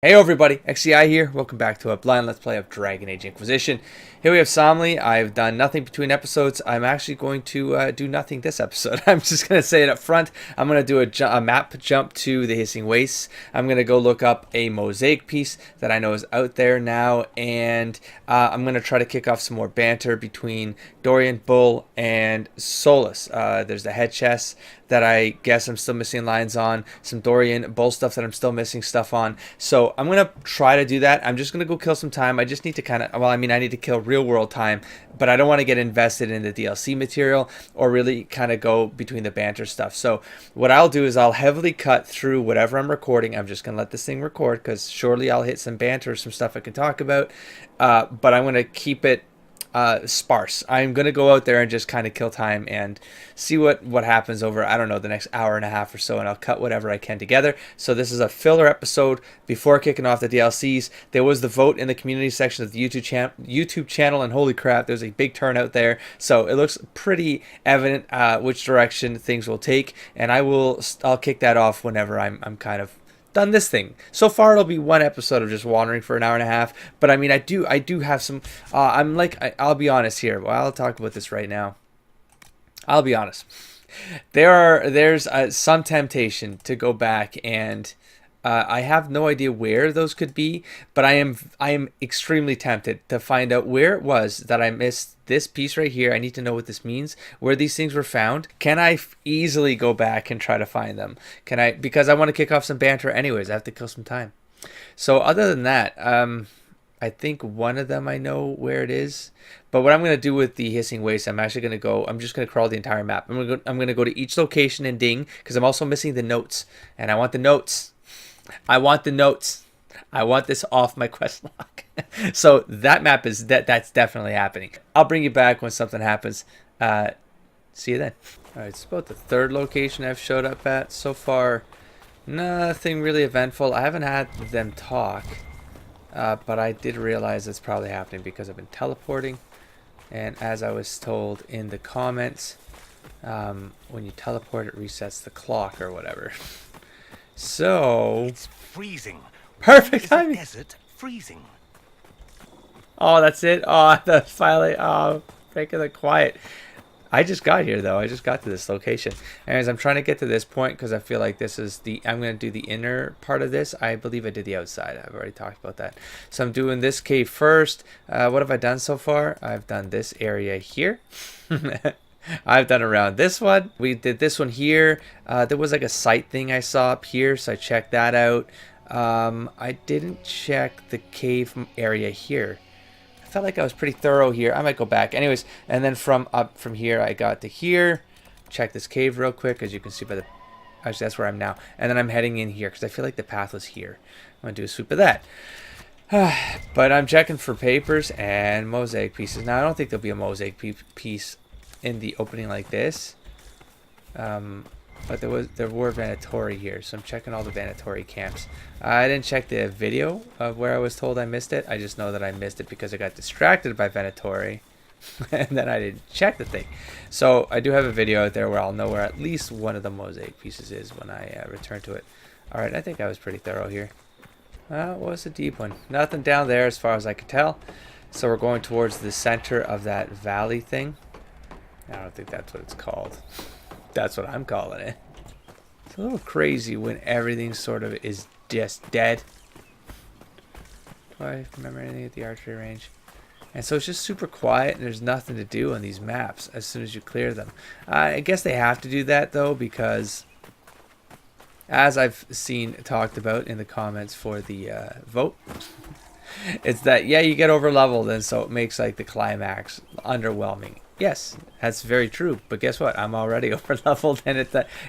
Hey everybody, XCI here. Welcome back to a blind Let's Play of Dragon Age Inquisition. Here we have Somley. I've done nothing between episodes. I'm actually going to do nothing this episode. I'm just going to say it up front. I'm going to do a map jump to the Hissing Wastes. I'm going to go look up a mosaic piece that I know is out there now. And I'm going to try to kick off some more banter between Dorian, Bull, and Solus. There's the head chest that I guess I'm still missing lines on. Some Dorian, Bull stuff that I'm still missing stuff on. So I'm going to try to do that. I'm just going to go kill some time. I just need to kind of, well, I mean, I need to kill real world time, but I don't want to get invested in the DLC material or really kind of go between the banter stuff. So what I'll do is I'll heavily cut through whatever I'm recording. I'm just going to let this thing record because surely I'll hit some banter or some stuff I can talk about. But I'm going to keep it sparse. I'm gonna go out there and just kind of kill time and see what happens over, I don't know, the next hour and a half or so, and I'll cut whatever I can together. So this is a filler episode before kicking off the DLCs. There was the vote in the community section of the YouTube channel, and holy crap, there's a big turnout there. So it looks pretty evident which direction things will take, and I'll kick that off whenever I'm kind of done this thing. So far it'll be one episode of just wandering for an hour and a half, but I mean I do have some I'll be honest here. Well, I'll talk about this right now. I'll be honest. There's some temptation to go back and I have no idea where those could be, but I am extremely tempted to find out where it was that I missed this piece right here. I need to know what this means, where these things were found. Can I easily go back and try to find them? Can I? Because I want to kick off some banter anyways. I have to kill some time. So other than that, I think one of them I know where it is. But what I'm going to do with the Hissing Waste, I'm just going to crawl the entire map. I'm going to go to each location and ding, because I'm also missing the notes. And I want the notes. I want the notes. I want this off my quest log. So that map is that's definitely happening. I'll bring you back when something happens. See you then. All right, it's about the third location I've showed up at so far. Nothing really eventful. I haven't had them talk, but I did realize it's probably happening because I've been teleporting. And as I was told in the comments, when you teleport, it resets the clock or whatever. So it's freezing. Perfect timing. Desert freezing. Oh, that's it. Oh, the finally. Oh, making it quiet. I just got here though. I just got to this location. Anyways, I'm trying to get to this point because I feel like this is the. I'm going to do the inner part of this. I believe I did the outside. I've already talked about that. So I'm doing this cave first. What have I done so far? I've done this area here. I've done around this one. We did this one here. There was like a site thing I saw up here, so I checked that out. I didn't check the cave area here. I felt like I was pretty thorough here. I might go back. Anyways, and then from here, I got to here. Check this cave real quick, as you can see by the... Actually, that's where I'm now. And then I'm heading in here, because I feel like the path was here. I'm going to do a swoop of that. But I'm checking for papers and mosaic pieces. Now, I don't think there'll be a mosaic piece in the opening like this, but there were Venatori here, so I'm checking all the Venatori camps. I didn't check the video of where I was told I missed it. I just know that I missed it because I got distracted by Venatori and then I didn't check the thing. So I do have a video out there where I'll know where at least one of the mosaic pieces is when I return to it. Alright, I think I was pretty thorough here. It was a deep one. Nothing down there as far as I could tell. So we're going towards the center of that valley thing. I don't think that's what it's called. That's what I'm calling it. It's a little crazy when everything sort of is just dead. Do I remember anything at the archery range? And so it's just super quiet and there's nothing to do on these maps as soon as you clear them. I guess they have to do that though, because as I've seen talked about in the comments for the vote, it's that, yeah, you get over leveled, and so it makes like the climax underwhelming. Yes, that's very true. But guess what? I'm already over leveled, and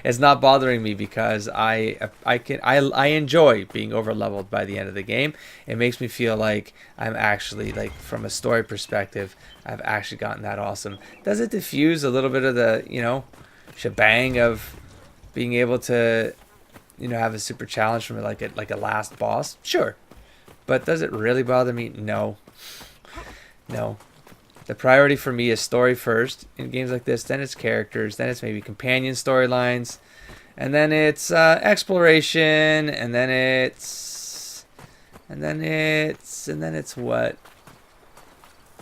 it's not bothering me because I enjoy being over leveled by the end of the game. It makes me feel like I'm actually, like, from a story perspective, I've actually gotten that awesome. Does it diffuse a little bit of the, you know, shebang of being able to, you know, have a super challenge from like a last boss? Sure. But does it really bother me? No. No. The priority for me is story first in games like this, then it's characters, then it's maybe companion storylines, and then it's exploration, and then it's And then it's what?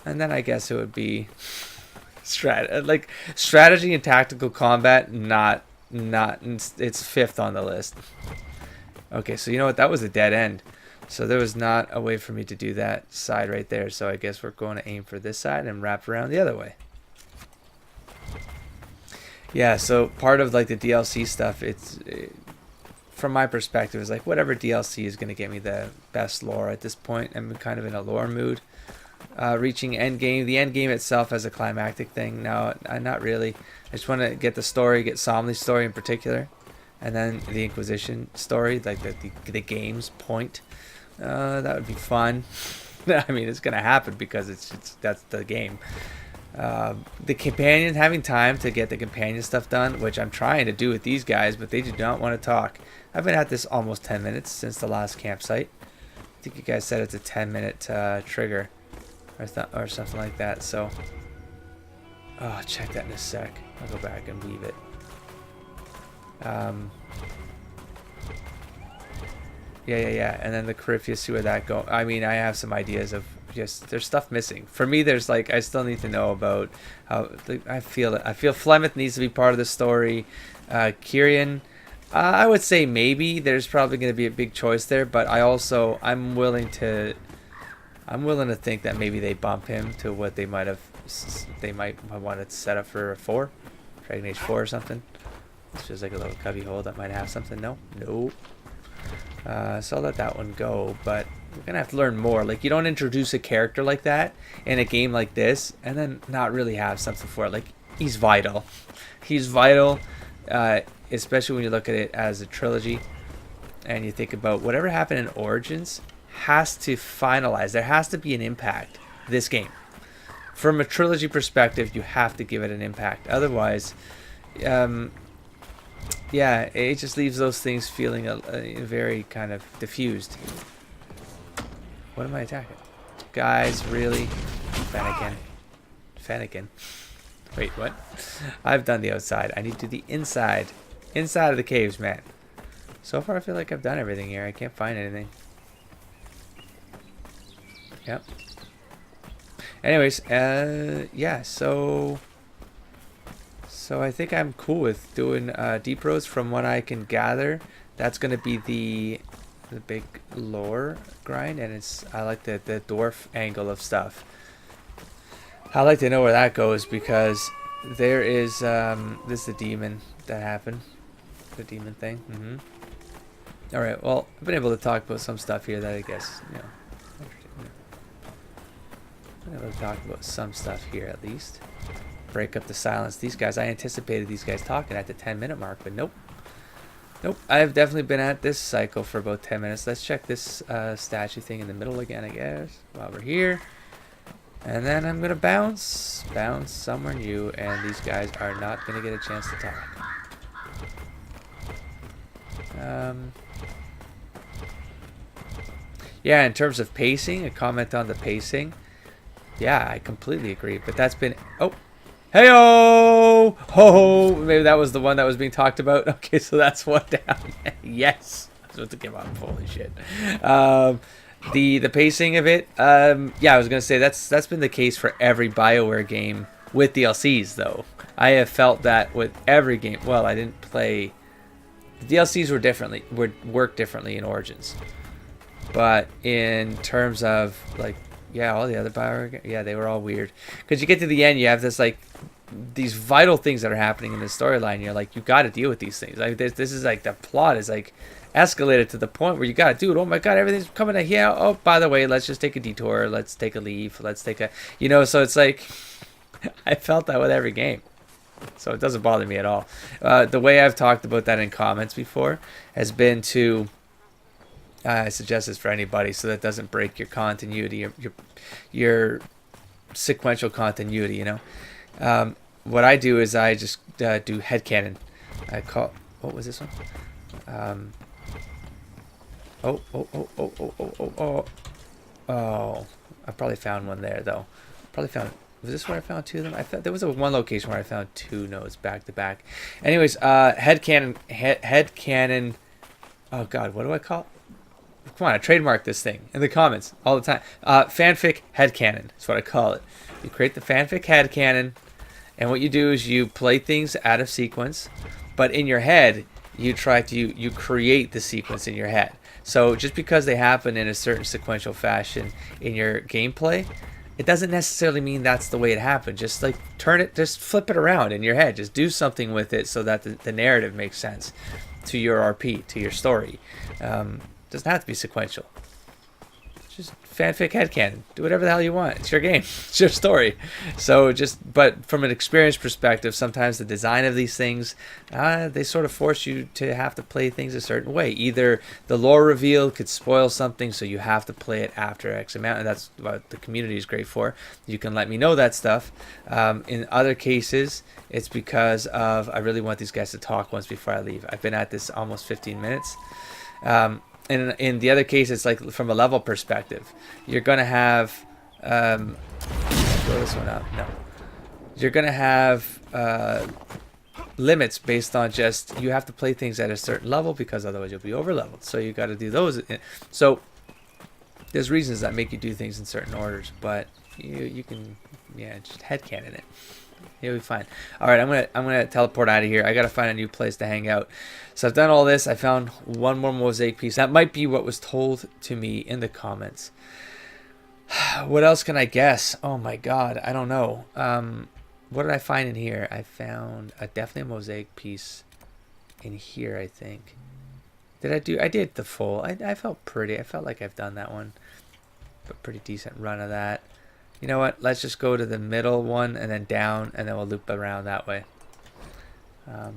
And then I guess it would be strategy and tactical combat. Not it's fifth on the list. Okay, so you know what? That was a dead end. So there was not a way for me to do that side right there. So I guess we're going to aim for this side and wrap around the other way. Yeah, so part of like the DLC stuff, from my perspective, is like whatever DLC is going to get me the best lore at this point. I'm kind of in a lore mood. Reaching end game. The end game itself as a climactic thing. No, not really. I just want to get the story, get Somli's story in particular, and then the Inquisition story, like the game's point. That would be fun. I mean, it's gonna happen because that's the game. The companion, having time to get the companion stuff done, which I'm trying to do with these guys, but they do not want to talk. I've been at this almost 10 minutes since the last campsite. I think you guys said it's a 10-minute trigger or something like that. So, I'll check that in a sec. I'll go back and weave it. Yeah. And then the Carifia, see where that go. I mean, I have some ideas of just there's stuff missing. For me, there's like I still need to know about how I feel it. I feel Flemeth needs to be part of the story. Kyrian, I would say maybe there's probably going to be a big choice there, but I'm willing to think that maybe they bump him to what they might have wanted to set up for a 4, Dragon Age 4 or something. This feels like a little cubby hole that might have something. No. So I'll let that one go, but we're gonna have to learn more. Like, you don't introduce a character like that in a game like this and then not really have something for it. Like, he's vital, especially when you look at it as a trilogy and you think about whatever happened in Origins has to finalize. There has to be an impact this game. From a trilogy perspective, you have to give it an impact, otherwise yeah, it just leaves those things feeling a very kind of diffused. What am I attacking? Guys, really? Fennekin. Wait, what? I've done the outside. I need to do the inside. Inside of the caves, man. So far, I feel like I've done everything here. I can't find anything. Yep. Anyways, yeah, so I think I'm cool with doing deep roads. From what I can gather, that's going to be the big lore grind, and I like the dwarf angle of stuff. I like to know where that goes because there is this is the demon that happened, the demon thing. All right, well, I've been able to talk about some stuff here that I guess I've been able to talk about some stuff here at least. Break up the silence. These guys, I anticipated these guys talking at the 10-minute mark, but nope. I've definitely been at this cycle for about 10 minutes. Let's check this statue thing in the middle again, I guess, while we're here. And then I'm going to bounce somewhere new, and these guys are not going to get a chance to talk. Yeah, in terms of pacing, a comment on the pacing. Yeah, I completely agree, but that's been... Oh! Hey-oh! Ho-ho! Maybe that was the one that was being talked about. Okay, so that's one down. Yes! That's what to give up. Holy shit. The pacing of it, yeah, I was going to say that's been the case for every BioWare game with DLCs, though. I have felt that with every game. Well, I didn't play... The DLCs work differently in Origins. But in terms of, like, yeah, all the other BioWare, yeah, they were all weird. Because you get to the end, you have this, like, these vital things that are happening in the storyline. You're like, you got to deal with these things. Like, this is like, the plot is like escalated to the point where you got to do it. Oh my God, everything's coming to here. Oh, by the way, let's just take a detour. Let's take a leave. Let's take a, so it's like, I felt that with every game. So it doesn't bother me at all. The way I've talked about that in comments before has been to, I suggest this for anybody so that doesn't break your continuity, your sequential continuity, what I do is I just do headcanon. I call, what was this one? Oh, I probably found one there though. Was this where I found two of them? I thought there was one location where I found two nodes back to back. Anyways, headcanon. Oh God, what do I call it? Come on, I trademark this thing in the comments all the time. Fanfic headcanon is what I call it. You create the fanfic headcanon, and what you do is you play things out of sequence, but in your head, you create the sequence in your head. So just because they happen in a certain sequential fashion in your gameplay, it doesn't necessarily mean that's the way it happened. Just like just flip it around in your head. Just do something with it so that the narrative makes sense to your RP, to your story. Doesn't have to be sequential. Just fanfic headcanon. Do whatever the hell you want. It's your game. It's your story. So but from an experience perspective, sometimes the design of these things, they sort of force you to have to play things a certain way. Either the lore reveal could spoil something, so you have to play it after X amount, and that's what the community is great for. You can let me know that stuff. In other cases, it's because of I really want these guys to talk once before I leave. I've been at this almost 15 minutes. And in the other case, it's like from a level perspective. You're going to have... blow this one up. No. You're going to have limits based on just... You have to play things at a certain level because otherwise you'll be over-leveled. So you got to do those. So there's reasons that make you do things in certain orders. But you can... Yeah, just headcanon it. You'll be fine. All right, I'm gonna teleport out of here. I gotta find a new place to hang out. So I've done all this. I found one more mosaic piece. That might be what was told to me in the comments. What else can I guess? Oh my God, I don't know. What did I find in here? I found definitely a mosaic piece in here. I think. Did I do? I did the full. I felt pretty. I felt like I've done that one. A pretty decent run of that. You know what? Let's just go to the middle one and then down, and then we'll loop around that way. Oh,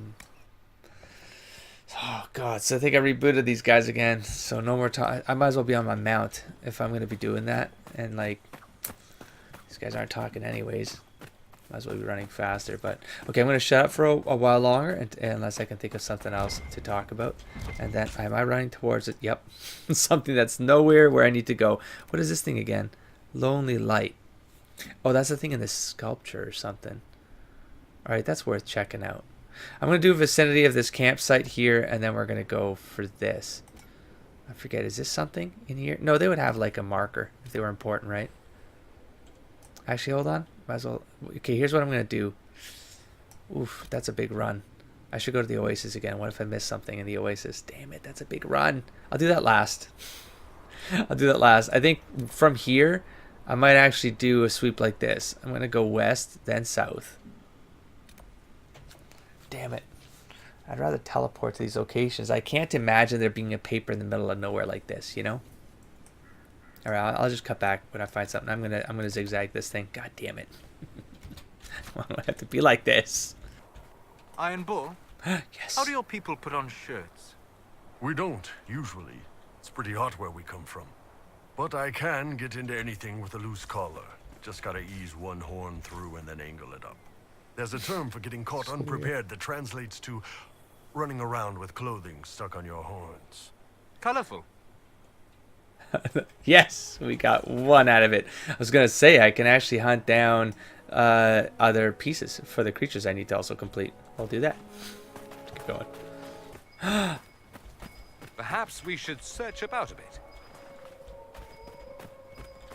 God. So I think I rebooted these guys again. So no more talk. I might as well be on my mount if I'm going to be doing that. And, like, these guys aren't talking anyways. Might as well be running faster. But, okay, I'm going to shut up for a while longer unless I can think of something else to talk about. And then, am I running towards it? Yep. Something that's nowhere where I need to go. What is this thing again? Lonely Light. Oh, that's the thing in this sculpture or something. All right, that's worth checking out. I'm going to do a vicinity of this campsite here, and then we're going to go for this. I forget, is this something in here? No, they would have like a marker if they were important, right? Actually, hold on. Might as well. Okay, here's what I'm going to do. Oof, that's a big run. I should go to the Oasis again. What if I miss something in the Oasis? Damn it, that's a big run. I'll do that last. I'll do that last. I think from here... I might actually do a sweep like this. I'm going to go west, then south. Damn it. I'd rather teleport to these locations. I can't imagine there being a paper in the middle of nowhere like this, you know? All right, I'll just cut back when I find something. I'm gonna zigzag this thing. God damn it. Why do I have to be like this? Iron Bull? Yes. How do your people put on shirts? We don't, usually. It's pretty hot where we come from. But I can get into anything with a loose collar. Just gotta ease one horn through and then angle it up. There's a term for getting caught unprepared that translates to running around with clothing stuck on your horns. Colorful. Yes, we got one out of it. I was going to say I can actually hunt down other pieces for the creatures I need to also complete. I'll do that. Keep going. Perhaps we should search about a bit.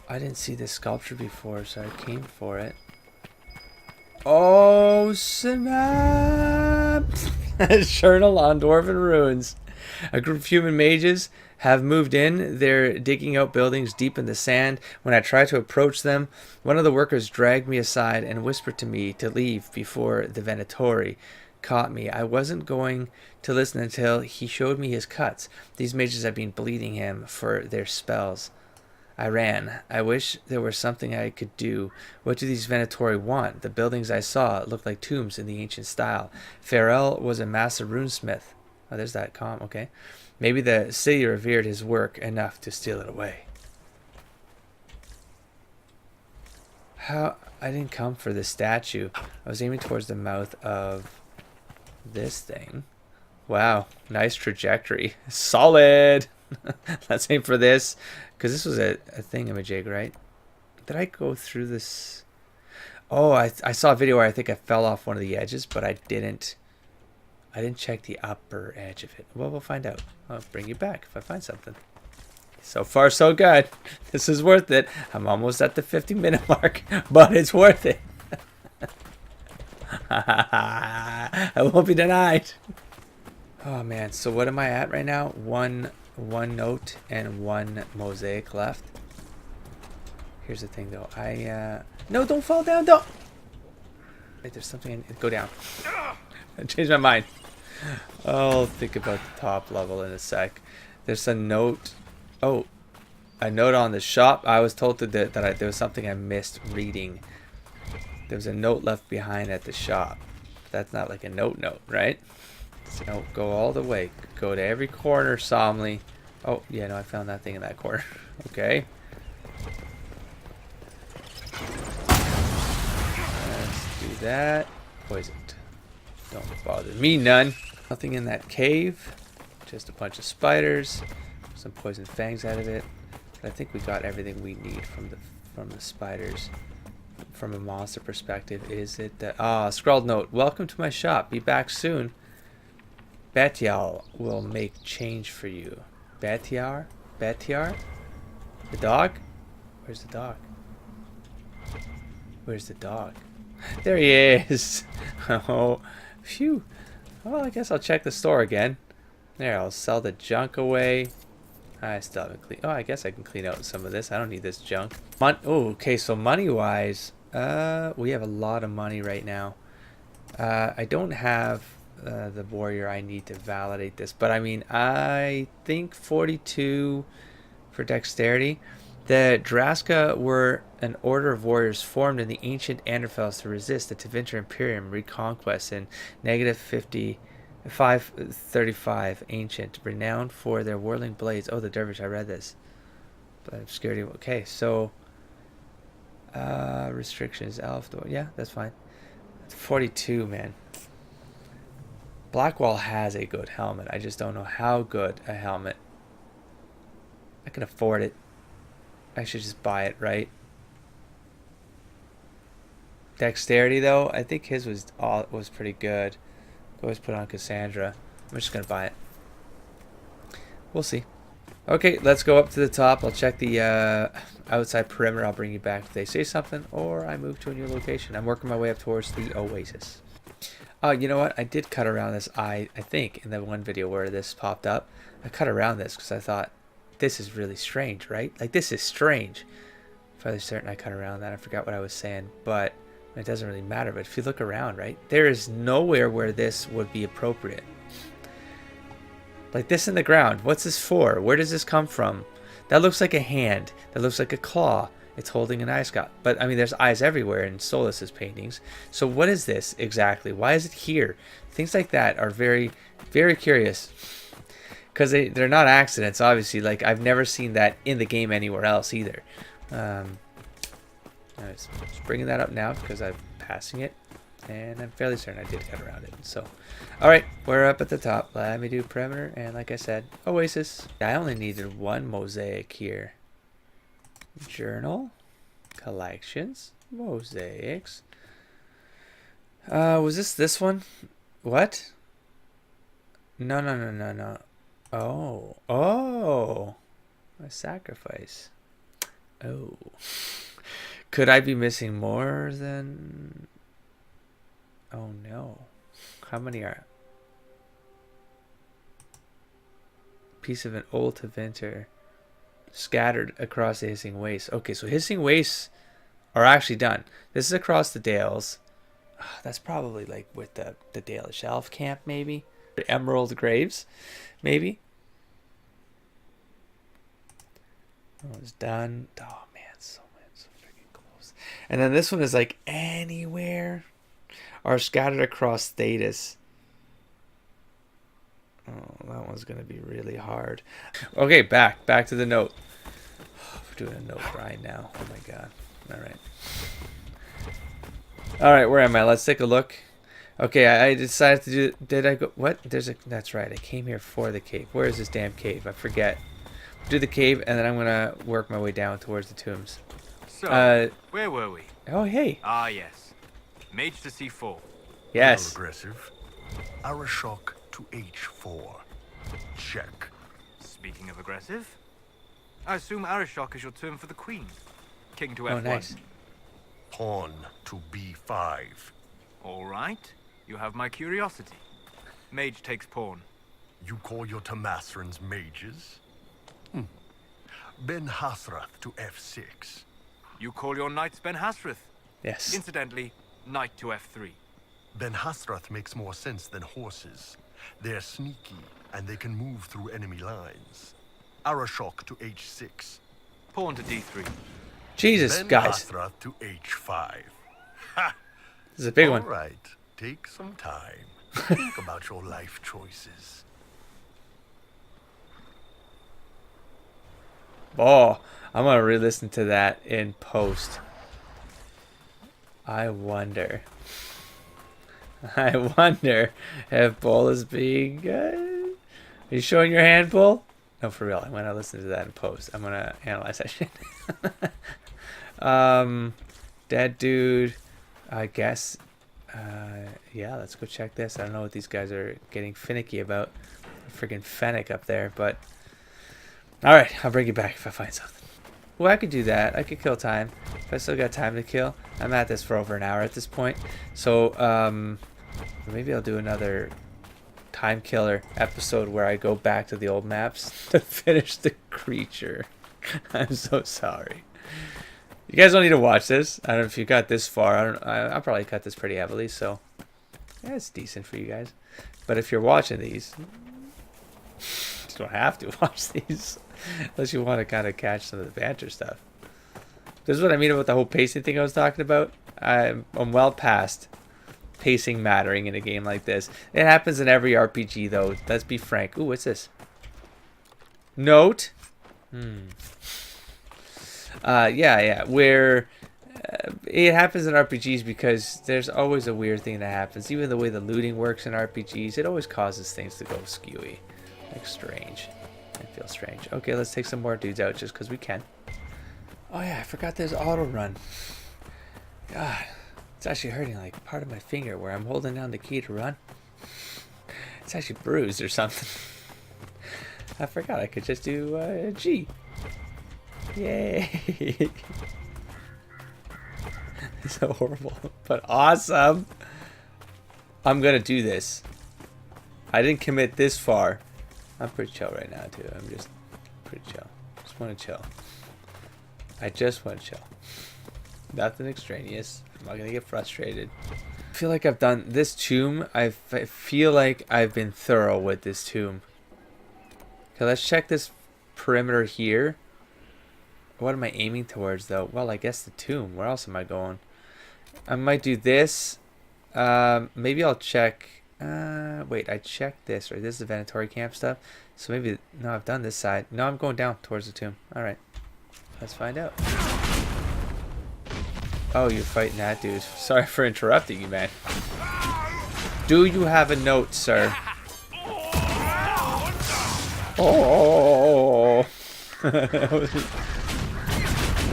I didn't see this sculpture before, so I came for it. Oh, snap! Journal on Dwarven Ruins. A group of human mages have moved in. They're digging out buildings deep in the sand. When I try to approach them, one of the workers dragged me aside and whispered to me to leave before the Venatori caught me. I wasn't going to listen until he showed me his cuts. These mages have been bleeding him for their spells. I ran. I wish there was something I could do. What do these Venatori want? The buildings I saw looked like tombs in the ancient style. Pharaoh was a master runesmith. Oh, there's that calm. Okay. Maybe the city revered his work enough to steal it away. How? I didn't come for the statue. I was aiming towards the mouth of this thing. Wow. Nice trajectory. Solid. Let's aim for this. Because this was a thingamajig, right? Did I go through this? Oh, I saw a video where I think I fell off one of the edges, but I didn't check the upper edge of it. Well, we'll find out. I'll bring you back if I find something. So far, so good. This is worth it. I'm almost at the 50-minute mark, but it's worth it. I won't be denied. Oh man, so what am I at right now? One note and one mosaic left. Here's the thing though. No, don't fall down, don't. Wait, there's something go down. I changed my mind. I'll think about the top level in a sec. There's a note. Oh, a note on the shop. I was told that there was something I missed reading. There was a note left behind at the shop. That's not like a note, right? So go all the way. Go to every corner solemnly. Oh, yeah, no, I found that thing in that corner. Okay. Let's do that. Poisoned. Don't bother me none. Nothing in that cave. Just a bunch of spiders. Some poison fangs out of it. But I think we got everything we need from the spiders. From a monster perspective, is it that scrawled note? Welcome to my shop. Be back soon. Betial will make change for you. Betiar? Betiar? The dog? Where's the dog? Where's the dog? There he is. Oh, phew. Well, I guess I'll check the store again. There, I'll sell the junk away. I still haven't cleaned. Oh, I guess I can clean out some of this. I don't need this junk. Oh, okay. So money-wise, we have a lot of money right now. I don't have the warrior I need to validate this, but I mean, I think 42 for dexterity. The Draska were an order of warriors formed in the ancient Anderfels to resist the Tevinter Imperium reconquest in -535 ancient, renowned for their whirling blades. Oh, the dervish, I read this. But obscurity. Okay, so restrictions, elf door. Yeah, that's fine. 42, man. Blackwall has a good helmet. I just don't know how good a helmet. I can afford it. I should just buy it, right? Dexterity, though, I think his was pretty good. Always put on Cassandra. I'm just gonna buy it. We'll see. Okay, let's go up to the top. I'll check the outside perimeter. I'll bring you back if they say something, or I move to a new location. I'm working my way up towards the oasis. Oh, you know what? I did cut around this eye, I think, in the one video where this popped up. I cut around this because I thought, this is really strange, right? Like, this is strange. Fairly certain I cut around that. I forgot what I was saying, but it doesn't really matter. But if you look around, right, there is nowhere where this would be appropriate. Like this in the ground. What's this for? Where does this come from? That looks like a hand. That looks like a claw. It's holding an eye scout. But, I mean, there's eyes everywhere in Solas's paintings. So what is this exactly? Why is it here? Things like that are very, very curious. Because they're not accidents, obviously. Like, I've never seen that in the game anywhere else either. I'm just bringing that up now because I'm passing it. And I'm fairly certain I did cut around it. So, alright, we're up at the top. Let me do perimeter. And like I said, oasis. I only needed one mosaic here. Journal. Collections. Mosaics. Was this one? What? No. Oh. A sacrifice. Oh. Could I be missing more than... Oh no. How many are... Piece of an old Tevinter scattered across the hissing wastes. Okay, so hissing wastes are actually done. This is across the Dales. That's probably like with the Dalish Elf camp, maybe. The Emerald Graves, maybe. Oh, it's done. Oh man, so freaking close. And then this one is like anywhere, or scattered across Thetis. Oh, that one's gonna be really hard. Okay, back to the note. We're doing a note grind now. Oh my god. All right, where am I? Let's take a look. Okay, I decided to do... Did I go... What? That's right. I came here for the cave. Where is this damn cave? I forget. Do the cave, and then I'm going to work my way down towards the tombs. So, where were we? Oh, hey. Ah, yes. Mage to C4. Yes. Aggressive. Arashok to H4. Check. Speaking of aggressive, I assume Arashok is your term for the queen. King to F1. Oh, nice. Pawn to B5. All right. You have my curiosity. Mage takes pawn. You call your Tamasrans mages? Ben Hasrath to F6. You call your knights Ben Hasrath. Yes. Incidentally, knight to F3. Ben Hasrath makes more sense than horses. They're sneaky, and they can move through enemy lines. Arashok to H6. Pawn to D3. Jesus, Ben guys. Hasrath to H5. Ha! This is a big All one. right, take some time. Think about your life choices. Oh, I'm going to re-listen to that in post. I wonder if Bull is being good. Are you showing your hand, Bull? No, for real. I'm going to listen to that in post. I'm going to analyze that shit. Dead dude. I guess. Yeah, let's go check this. I don't know what these guys are getting finicky about. Freaking Fennec up there, but... Alright, I'll bring you back if I find something. Well, I could do that. I could kill time. If I still got time to kill. I'm at this for over an hour at this point. So, maybe I'll do another time killer episode where I go back to the old maps to finish the creature. I'm so sorry. You guys don't need to watch this. I don't know if you got this far. I'll probably cut this pretty heavily, so yeah, it's decent for you guys. But if you're watching these, you don't have to watch these unless you want to kind of catch some of the banter stuff. This is what I mean about the whole pacing thing I was talking about. I'm well past pacing mattering in a game like this. It happens in every RPG, though. Let's be frank. Ooh, what's this? Note. Yeah. Where it happens in RPGs because there's always a weird thing that happens. Even the way the looting works in RPGs, it always causes things to go skewy. Like strange. It feels strange. Okay, let's take some more dudes out just because we can. Oh yeah, I forgot there's auto run. God, it's actually hurting like part of my finger where I'm holding down the key to run. It's actually bruised or something. I forgot I could just do G. Yay! It's so horrible, but awesome. I'm gonna do this. I didn't commit this far. I'm pretty chill right now too. I'm just pretty chill. Just want to chill. I just want to chill. Nothing extraneous. I'm not gonna get frustrated. I feel like I've done this tomb. I feel like I've been thorough with this tomb. Okay, let's check this perimeter here. What am I aiming towards though? Well, I guess the tomb. Where else am I going? I might do this. Maybe I'll check. Wait, I checked this, right? This is the Venatori camp stuff. So maybe, no, I've done this side. No, I'm going down towards the tomb. Alright. Let's find out. Oh, you're fighting that dude. Sorry for interrupting you, man. Do you have a note, sir? Oh!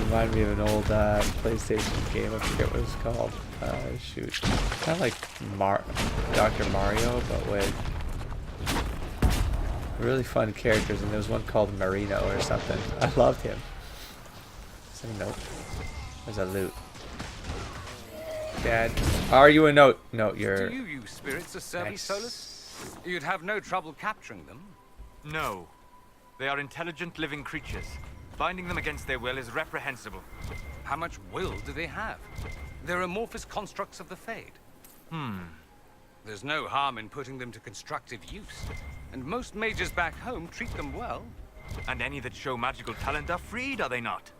Remind me of an old PlayStation game. I forget what it's called. Shoot. Kind of like Dr. Mario, but with really fun characters. And there was one called Marino or something. I loved him. Is that a note? There's a loot. Dad, are you a note? No, you're... Do you use spirits as serving Nice. Solus? You'd have no trouble capturing them. No. They are intelligent living creatures. Binding them against their will is reprehensible. How much will do they have? They're amorphous constructs of the Fade. There's no harm in putting them to constructive use. And most mages back home treat them well. And any that show magical talent are freed, are they not?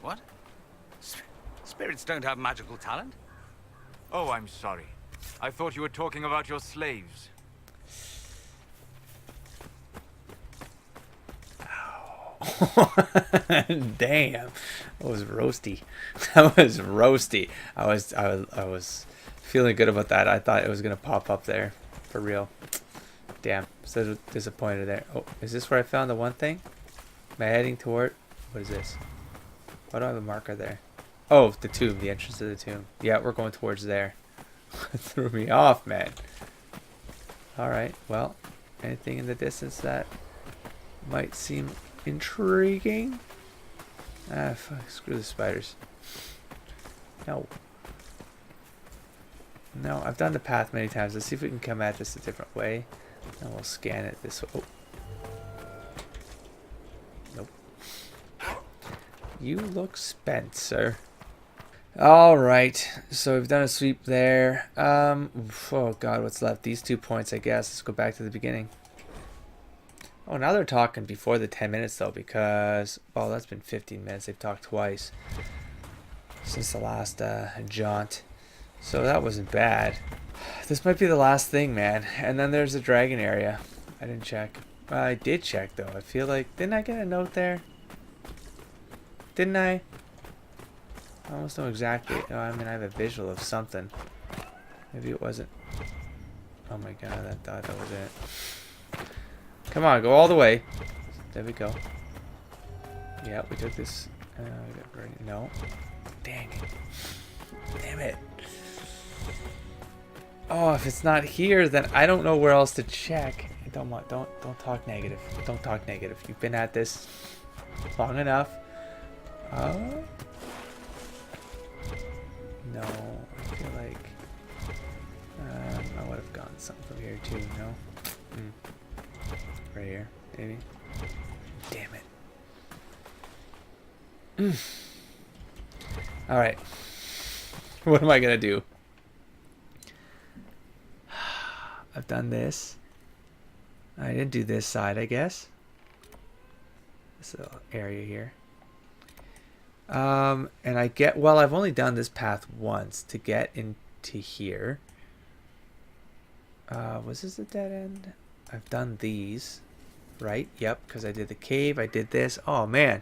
What? Spirits don't have magical talent? Oh, I'm sorry. I thought you were talking about your slaves. Damn, that was roasty. That was roasty. I was feeling good about that. I thought it was gonna pop up there, for real. Damn, so disappointed there. Oh, is this where I found the one thing? Am I heading toward? What is this? Why do I have a marker there? Oh, the tomb, the entrance to the tomb. Yeah, we're going towards there. Threw me off, man. All right, well, anything in the distance that might seem intriguing? Ah, fuck. Screw the spiders. No. No, I've done the path many times. Let's see if we can come at this a different way. And we'll scan it this way. Oh. Nope. You look spent, sir. Alright, so we've done a sweep there. Oh god, what's left? These 2 points, I guess. Let's go back to the beginning. Oh, now they're talking before the 10 minutes, though, because... Oh, that's been 15 minutes. They've talked twice since the last jaunt. So that wasn't bad. This might be the last thing, man. And then there's the dragon area. I didn't check. I did check, though. I feel like... Didn't I get a note there? Didn't I? I almost know exactly. Oh, I mean, I have a visual of something. Maybe it wasn't. Oh my god, I thought that was it. Come on, go all the way. There we go. Yeah, we took this. No. Dang it. Damn it. Oh, if it's not here, then I don't know where else to check. Don't talk negative. Don't talk negative. You've been at this long enough. No, I feel like I would have gotten something from here too, no? Right here, maybe. Damn it. Alright. What am I gonna do? I've done this. I didn't do this side, I guess. This little area here. And I get, well, I've only done this path once to get into here. Was this a dead end? I've done these, right? Yep, because I did the cave, I did this. Oh, man.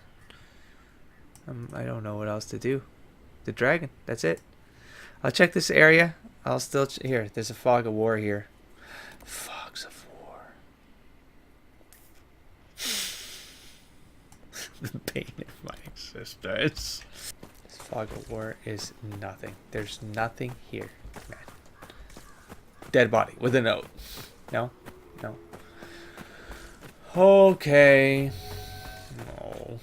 I don't know what else to do. The dragon, that's it. I'll check this area. I'll still, here, there's a fog of war here. Fogs of war. The pain of my existence. This fog of war is nothing. There's nothing here, man. Dead body with a note. No? No. Okay. No.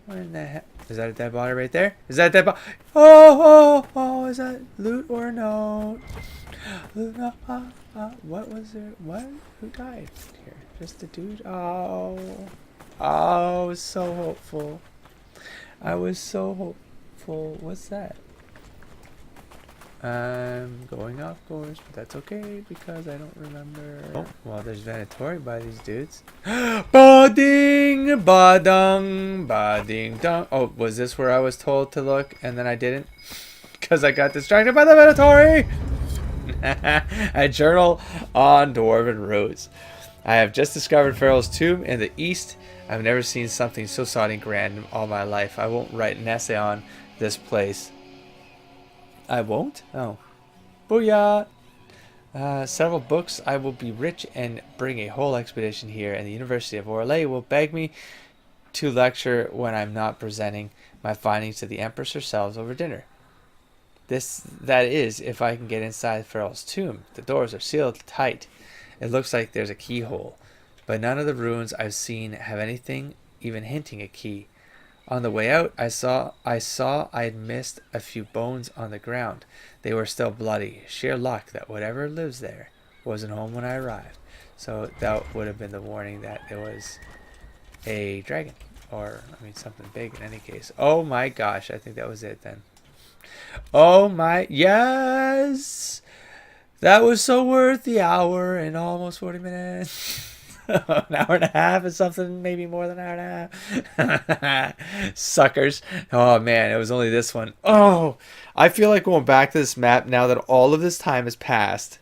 What in the heck? Is that a dead body right there? Is that a dead body? Oh, is that loot or a note? What was there? What? Who died here? Just a dude? Oh, I was so hopeful. I was so hopeful. What's that? I'm going off course, but that's okay because I don't remember. Oh, well, there's Venatori by these dudes. Ba-ding, ba-dung, ba-ding, dung. Oh, was this where I was told to look and then I didn't? Because I got distracted by the Venatori! A journal on Dwarven Roads. I have just discovered Pharaoh's tomb in the east. I've never seen something so sodding grand in all my life. I won't write an essay on this place. I won't? Oh. Booyah! Several books. I will be rich and bring a whole expedition here, and the University of Orlais will beg me to lecture when I'm not presenting my findings to the Empress herself over dinner. That is, if I can get inside Pharaoh's tomb. The doors are sealed tight. It looks like there's a keyhole, but none of the ruins I've seen have anything even hinting a key. On the way out, I saw I'd missed a few bones on the ground. They were still bloody. Sheer luck that whatever lives there wasn't home when I arrived. So that would have been the warning that it was a dragon. Or, I mean, something big in any case. Oh my gosh, I think that was it then. Oh my, yes! That was so worth the hour and almost 40 minutes. An hour and a half or something, maybe more than an hour and a half. Suckers. Oh man, it was only this one. Oh, I feel like going back to this map now that all of this time has passed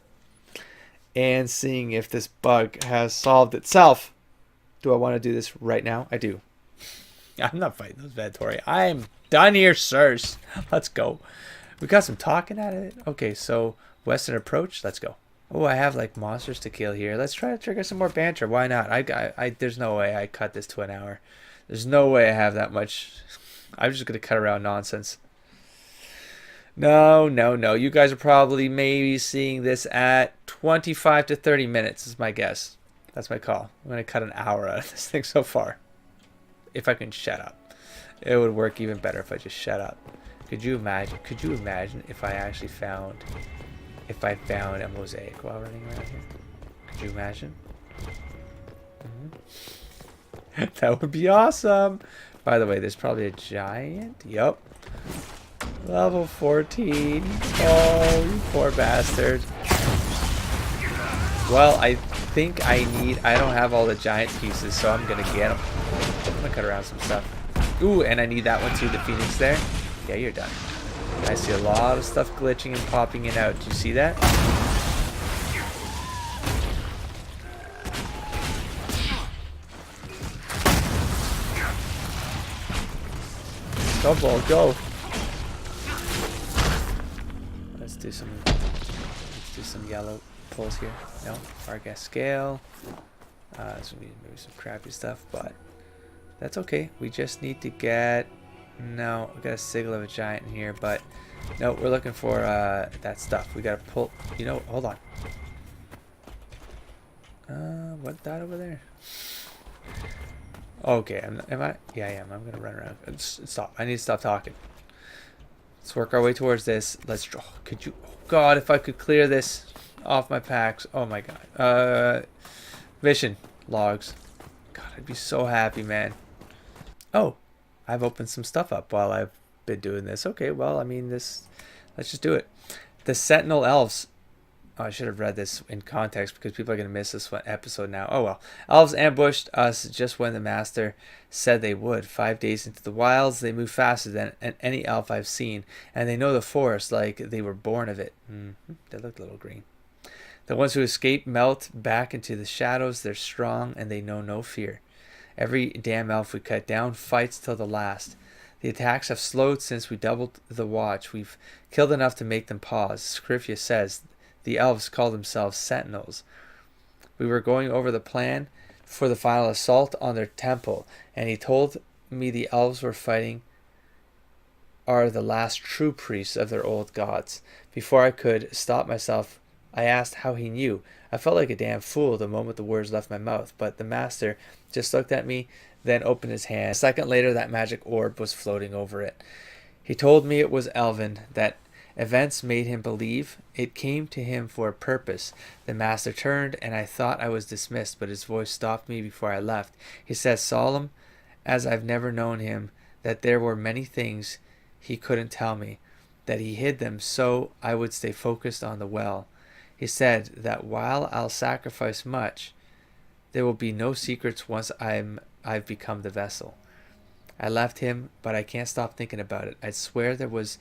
and seeing if this bug has solved itself. Do I want to do this right now? I do. I'm not fighting those Venatori. I'm done here, sirs. Let's go. We got some talking at it. Okay, so western approach. Let's go. Oh, I have like monsters to kill here. Let's try to trigger some more banter. Why not? There's no way I cut this to an hour. There's no way I have that much. I'm just gonna cut around nonsense. No. You guys are probably maybe seeing this at 25 to 30 minutes is my guess. That's my call. I'm gonna cut an hour out of this thing so far. if I can shut up. It would work even better if I just shut up. Could you imagine? Could you imagine if I actually found, a mosaic while running around here? Could you imagine? That would be awesome. By the way, there's probably a giant. Yup. Level 14. Oh, you poor bastard. Well, I think I don't have all the giant pieces, so I'm gonna get them. I'm gonna cut around some stuff. Ooh, and I need that one too, the phoenix there. Yeah, you're done. I see a lot of stuff glitching and popping in and out. Do you see that? Go, ball, go. Let's do some yellow pulls here. No, our gas scale. So we need maybe some crappy stuff, but that's okay. We just need to get. No, we got a sigil of a giant in here, but no, we're looking for that stuff. We gotta pull. You know, hold on. What that over there? Okay, am I? Yeah, I am. I'm gonna run around. Stop. I need to stop talking. Let's work our way towards this. Let's draw. Could you? Oh God, if I could clear this off my packs. Oh my God. Mission logs. God, I'd be so happy, man. Oh, I've opened some stuff up while I've been doing this. Okay, well, I mean, let's just do it. The Sentinel Elves. Oh, I should have read this in context because people are going to miss this one episode now. Oh, well. Elves ambushed us just when the master said they would. 5 days into the wilds, they move faster than any elf I've seen, and they know the forest like they were born of it. They look a little green. The ones who escape melt back into the shadows. They're strong, and they know no fear. Every damn elf we cut down fights till the last. The attacks have slowed since we doubled the watch. We've killed enough to make them pause. Scriphia says the elves call themselves sentinels. We were going over the plan for the final assault on their temple, and he told me the elves were fighting are the last true priests of their old gods. Before I could stop myself, I asked how he knew. I felt like a damn fool the moment the words left my mouth, but the master just looked at me, then opened his hand. A second later, that magic orb was floating over it. He told me it was elven, that events made him believe. It came to him for a purpose. The master turned, and I thought I was dismissed, but his voice stopped me before I left. He said, solemn as I've never known him, that there were many things he couldn't tell me, that he hid them so I would stay focused on the well. He said that while I'll sacrifice much, there will be no secrets once I've become the vessel. I left him, but I can't stop thinking about it. I swear there was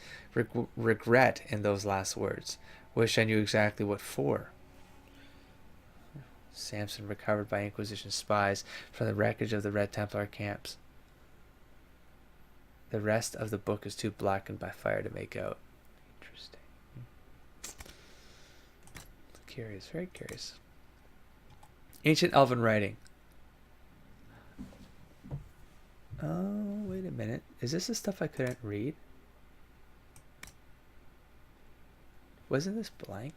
regret in those last words. Wish I knew exactly what for. Samson recovered by Inquisition spies from the wreckage of the Red Templar camps. The rest of the book is too blackened by fire to make out. Interesting. Curious, very curious. Ancient Elven writing. Oh, wait a minute. Is this the stuff I couldn't read? Wasn't this blank?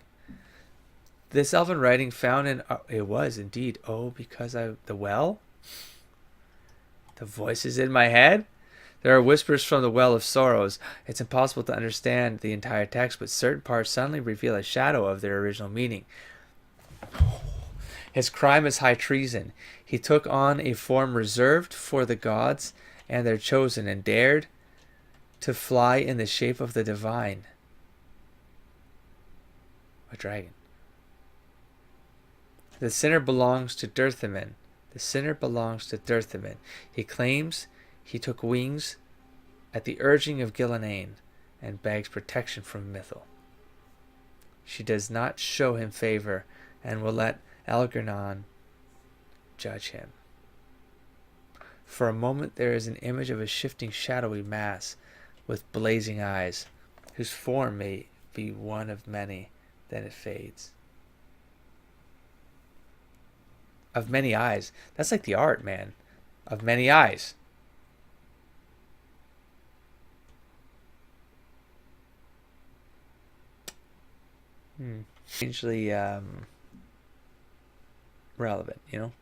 This elven writing found in... it was indeed. Oh, because the well? The voices in my head? There are whispers from the Well of Sorrows. It's impossible to understand the entire text, but certain parts suddenly reveal a shadow of their original meaning. His crime is high treason. He took on a form reserved for the gods and their chosen, and dared to fly in the shape of the divine. A dragon. The sinner belongs to Dirthaman. The sinner belongs to Dirthaman. He claims he took wings at the urging of Gillenane and begs protection from Mithil. She does not show him favor and will let Elgernon judge him. For a moment there is an image of a shifting shadowy mass with blazing eyes, whose form may be one of many, then it fades. Of many eyes. That's like the art, man. Of many eyes. Strangely relevant, you know?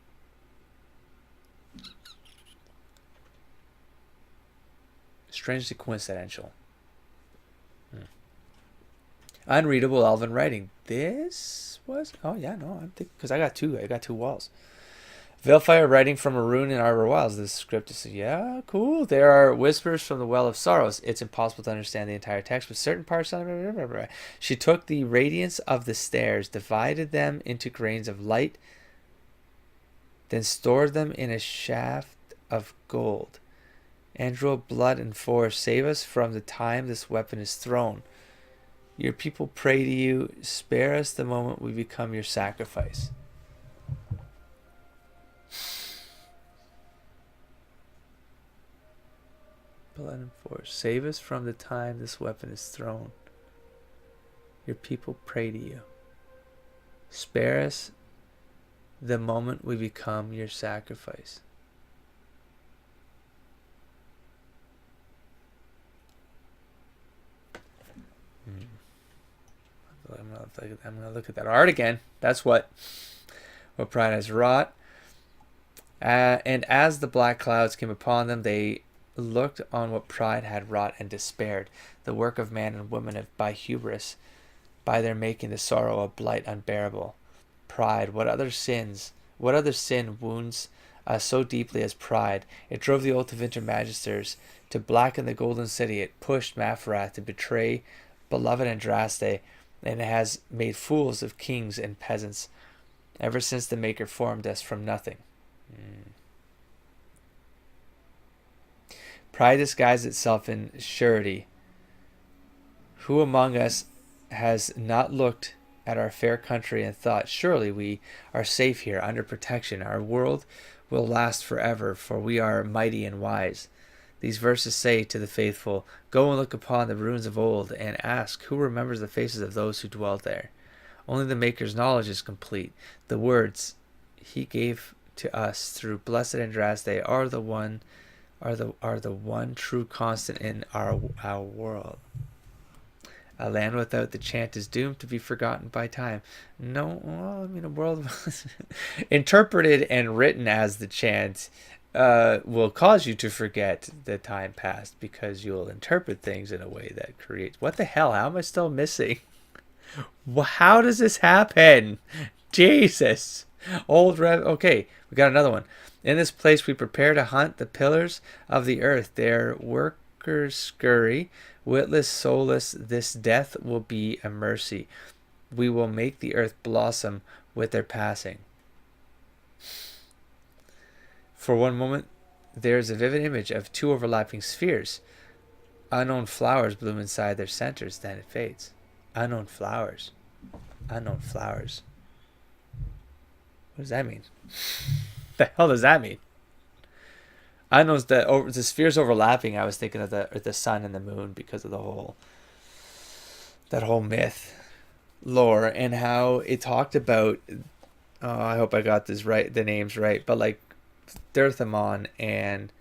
Strangely coincidental. Unreadable elven writing. This was... Oh, yeah, no. I'm thinking... Because I got two. I got two walls. Veilfire writing from a rune in Arbor Wells. This script is... Yeah, cool. There are whispers from the Well of Sorrows. It's impossible to understand the entire text, but certain parts... She took the radiance of the stairs, divided them into grains of light, then stored them in a shaft of gold. Andrew, blood and force, save us from the time this weapon is thrown. Your people pray to you. Spare us the moment we become your sacrifice. Blood and force, save us from the time this weapon is thrown. Your people pray to you. Spare us the moment we become your sacrifice. I'm gonna look at that art again. That's what Pride has wrought. And as the black clouds came upon them, they looked on what Pride had wrought and despaired. The work of man and woman by hubris, by their making the sorrow a blight unbearable. Pride, what other sin wounds us so deeply as pride? It drove the oath of intermagisters to blacken the golden city. It pushed Mafrath to betray beloved Andraste, and it has made fools of kings and peasants ever since the Maker formed us from nothing. Pride disguised itself in surety. Who among us has not looked at our fair country and thought, surely we are safe here under protection. Our world will last forever, for we are mighty and wise. These verses say to the faithful, go and look upon the ruins of old and ask, who remembers the faces of those who dwelt there? Only the Maker's knowledge is complete. The words he gave to us through blessed Andraste are the one true constant in our world. A land without the chant is doomed to be forgotten by time. No, well, I mean, a world interpreted and written as the chant will cause you to forget the time past, because you'll interpret things in a way that creates... What the hell? How am I still missing? How does this happen? Jesus. Okay, we got another one. In this place we prepare to hunt the pillars of the earth. Their workers scurry, witless, soulless. This death will be a mercy. We will make the earth blossom with their passing. For one moment, there is a vivid image of two overlapping spheres. Unknown flowers bloom inside their centers, then it fades. Unknown flowers. Unknown flowers. What does that mean? The hell does that mean? Unknowns, the spheres overlapping. I was thinking of the sun and the moon because of that whole myth lore and how it talked about. Oh, I hope I got this right, the names right, but like Dirthamon and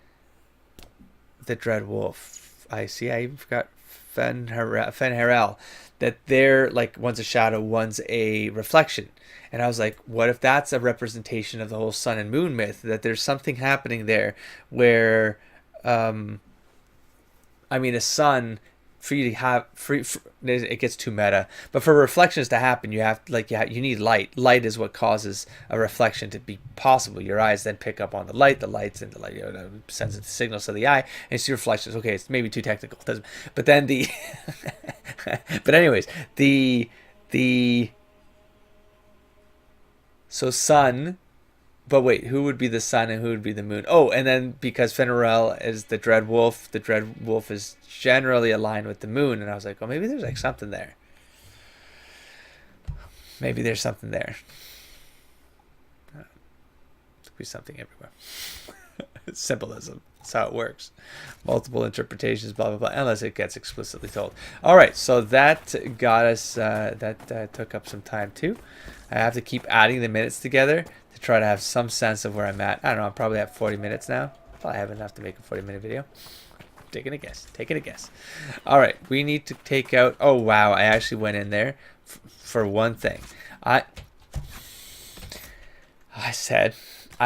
the Dread Wolf. I even forgot Fenharel. That they're like, one's a shadow, one's a reflection. And I was like, what if that's a representation of the whole sun and moon myth? That there's something happening there where, a sun, for you to have, it gets too meta. But for reflections to happen, you need light. Light is what causes a reflection to be possible. Your eyes then pick up on the light. The light sends the signals to the eye, and you see reflections. Okay, it's maybe too technical. But then but anyways, so sun, but wait, who would be the sun and who would be the moon? Oh, and then because Fenrirel is the Dread Wolf is generally aligned with the moon, and I was like, oh, maybe there's like something there. Maybe there's something there. There could be something everywhere. Symbolism. That's how it works. Multiple interpretations, blah, blah, blah, unless it gets explicitly told. All right, so that got us, that took up some time too. I have to keep adding the minutes together to try to have some sense of where I'm at. I don't know, I'm probably at 40 minutes now. Probably have enough to make a 40-minute video. Taking a guess. All right, we need to take out... Oh, wow, I actually went in there for one thing. I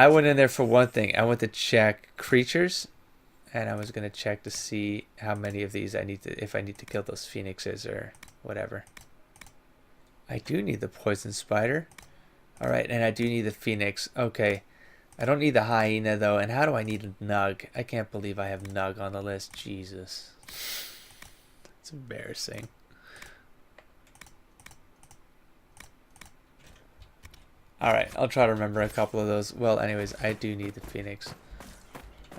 went in there for one thing. I went to check creatures And I was gonna check to see how many of these I need to, if I need to kill those phoenixes or whatever. I do need the poison spider. Alright, and I do need the phoenix. Okay. I don't need the hyena though. And how do I need a nug? I can't believe I have nug on the list. Jesus. It's embarrassing. Alright, I'll try to remember a couple of those. Well, anyways, I do need the phoenix.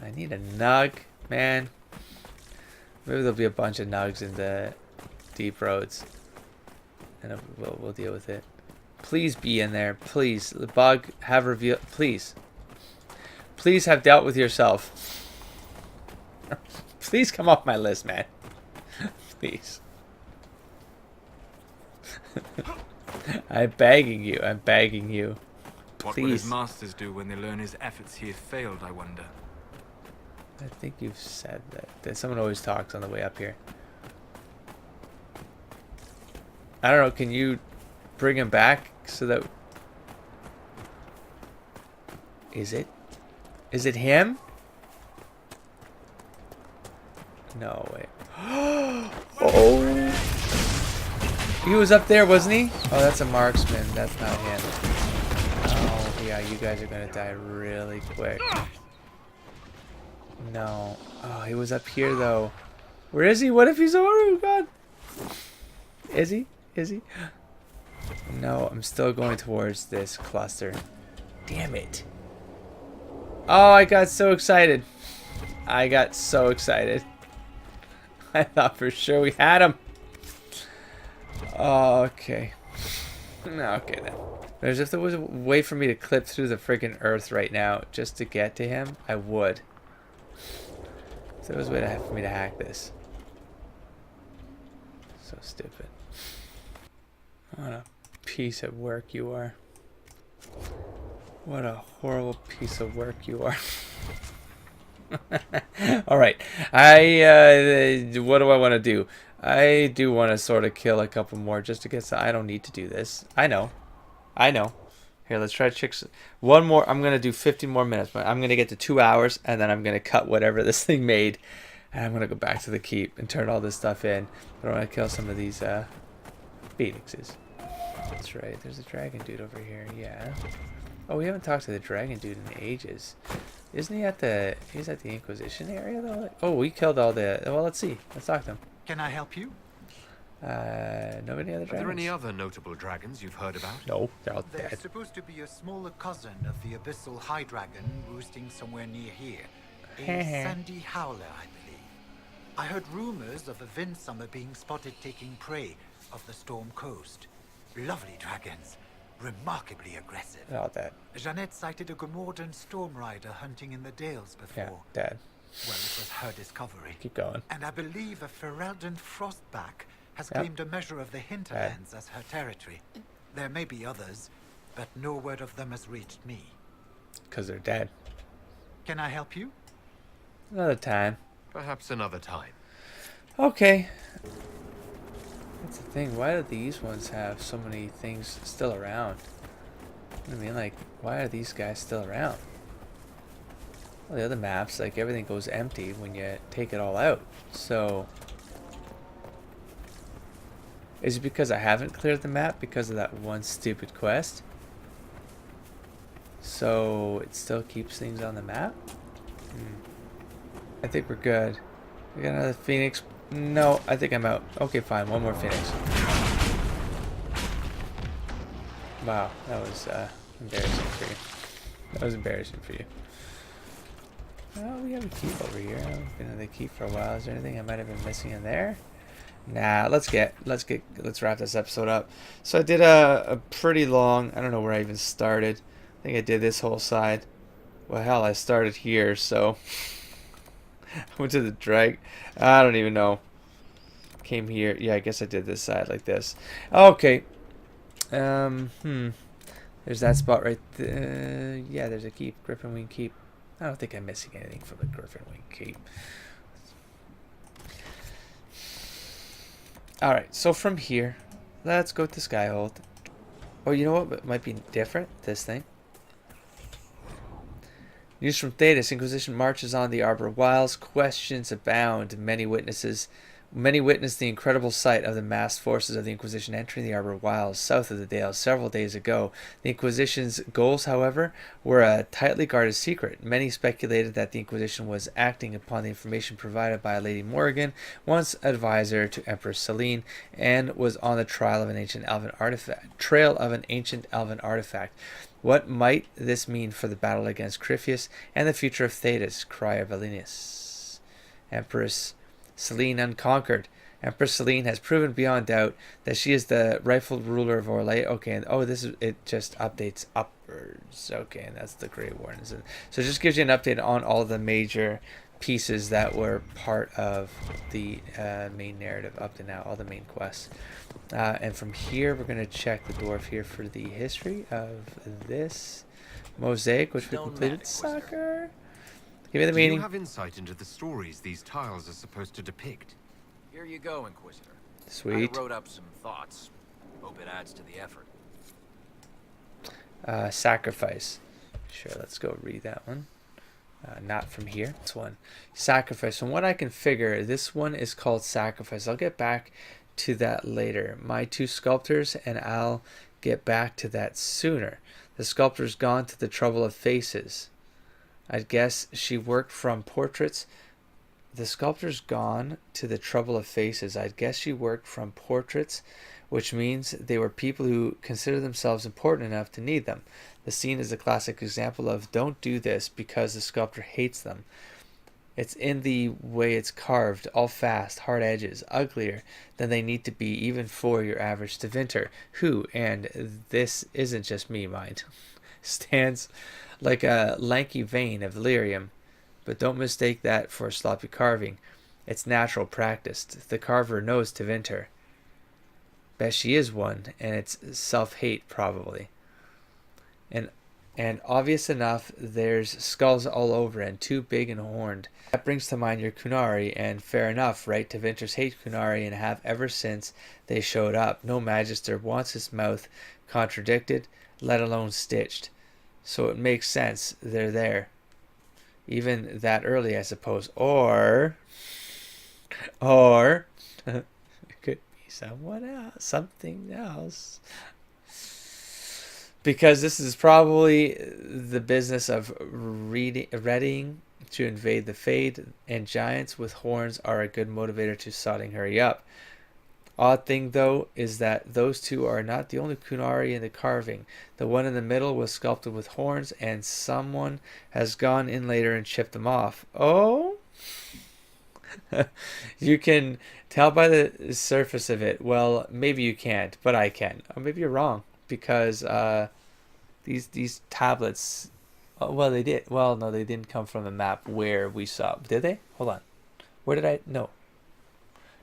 I need a nug, man. Maybe there'll be a bunch of nugs in the deep roads. And we'll deal with it. Please be in there. Please. The bug, have revealed. Please. Please have dealt with yourself. Please come off my list, man. Please. I'm begging you. I'm begging you. What will his masters do when they learn his efforts here failed, I wonder? I think you've said that. Someone always talks on the way up here. I don't know. Can you bring him back so that... Is it? Is it him? No, wait. Oh! He was up there, wasn't he? Oh, that's a marksman. That's not him. Oh, yeah, you guys are gonna die really quick. No. Oh, he was up here, though. Where is he? What if he's... Oh, God. Is he? Is he? No, I'm still going towards this cluster. Damn it. Oh, I got so excited. I got so excited. I thought for sure we had him. Oh, okay. Okay, then. There's if there was a way for me to clip through the friggin' earth right now just to get to him, I would. If there was a way for me to hack this. So stupid. What a piece of work you are. What a horrible piece of work you are. Alright. What do I want to do? I do want to sort of kill a couple more just to get some... I don't need to do this. I know. I know. Here, let's try chicks. One more. I'm going to do 50 more minutes. But I'm going to get to 2 hours, and then I'm going to cut whatever this thing made. And I'm going to go back to the keep and turn all this stuff in. But I want to kill some of these phoenixes. That's right. There's a dragon dude over here. Yeah. Oh, we haven't talked to the dragon dude in ages. Isn't he at the... He's at the Inquisition area, though? Oh, we killed all the... Well, let's see. Let's talk to him. Can I help you? Nobody other dragons? Are there any other notable dragons you've heard about? No, they're all There's dead. supposed to be a smaller cousin of the abyssal high dragon roosting somewhere near here. A sandy howler, I believe. I heard rumors of a Vinsummer being spotted taking prey off the Storm Coast. Lovely dragons. Remarkably aggressive. They're all dead. Jeanette sighted a Gomordan storm rider hunting in the Dales before. Yeah, dead. Well, it was her discovery. Keep going. And I believe a Ferelden Frostback has claimed a measure of the hinterlands as her territory. There may be others, but no word of them has reached me. Because they're dead. Can I help you? Another time. Perhaps another time. Okay. That's the thing. Why do these ones have so many things still around? I mean, like, why are these guys still around? Well, the other maps, like, everything goes empty when you take it all out. So... Is it because I haven't cleared the map because of that one stupid quest? So it still keeps things on the map? I think we're good. We got another phoenix. No, I think I'm out. Okay, fine. One more phoenix. Wow, that was embarrassing for you. That was embarrassing for you. Oh, we have a keep over here. I've been in the keep for a while. Is there anything I might have been missing in there? Nah, let's wrap this episode up. So I did a pretty long, I don't know where I even started. I think I did this whole side. Well, hell, I started here, so I went to the drag. I don't even know. Came here. Yeah, I guess I did this side like this. Okay. There's that spot right there. Yeah, there's a keep. Griffin Wing Keep. I don't think I'm missing anything from the Griffin Wing Keep. Alright, so from here, let's go to Skyhold. Oh, you know what might be different? This thing. News from Thetis. Inquisition marches on the Arbor Wilds. Questions abound. Many witness the incredible sight of the massed forces of the Inquisition entering the Arbor Wilds south of the Dales several days ago. The Inquisition's goals, however, were a tightly guarded secret. Many speculated that the Inquisition was acting upon the information provided by Lady Morrigan, once advisor to Empress Celine, and was on the trail of an ancient elven artifact. What might this mean for the battle against Crifius and the future of Thetis? Cry of Alinus. Empress Celine unconquered. Empress Celine has proven beyond doubt that she is the rightful ruler of Orlais. Okay, and it just updates upwards. Okay, and that's the Grey Warden. So it just gives you an update on all the major pieces that were part of the main narrative up to now, all the main quests. And from here, we're going to check the dwarf here for the history of this mosaic, which we completed. Sucker! Give me the meaning. Do you have insight into the stories these tiles are supposed to depict? Here you go, Inquisitor. Sweet. I wrote up some thoughts. Hope it adds to the effort. Sacrifice. Sure, let's go read that one. Not from here. This one. Sacrifice. From what I can figure, this one is called Sacrifice. I'll get back to that later. My two sculptors, and I'll get back to that sooner. The sculptor's gone to the trouble of faces. I'd guess she worked from portraits. The sculptor's gone to the trouble of faces. I'd guess she worked from portraits, which means they were people who consider themselves important enough to need them. The scene is a classic example of don't do this because the sculptor hates them. It's in the way it's carved, all fast, hard edges, uglier than they need to be even for your average Tevinter, who, and this isn't just me, mind, stands like a lanky vein of lyrium. But don't mistake that for sloppy carving. It's natural practiced. The carver knows Tevinter. Bet she is one, and it's self-hate probably. And obvious enough, there's skulls all over and too big and horned. That brings to mind your Kunari, and fair enough, right? Tevinters hate Kunari and have ever since they showed up. No Magister wants his mouth contradicted, let alone stitched. So it makes sense they're there. Even that early, I suppose. Or it could be someone else, something else. Because this is probably the business of readying to invade the Fade, and giants with horns are a good motivator to sodding hurry up. Odd thing, though, is that those two are not the only Kunari in the carving. The one in the middle was sculpted with horns, and someone has gone in later and chipped them off. Oh? You can tell by the surface of it. Well, maybe you can't, but I can. Or maybe you're wrong, because these tablets... well, they did. Well, no, they didn't come from the map where we saw... Did they? Hold on. Where did I... No.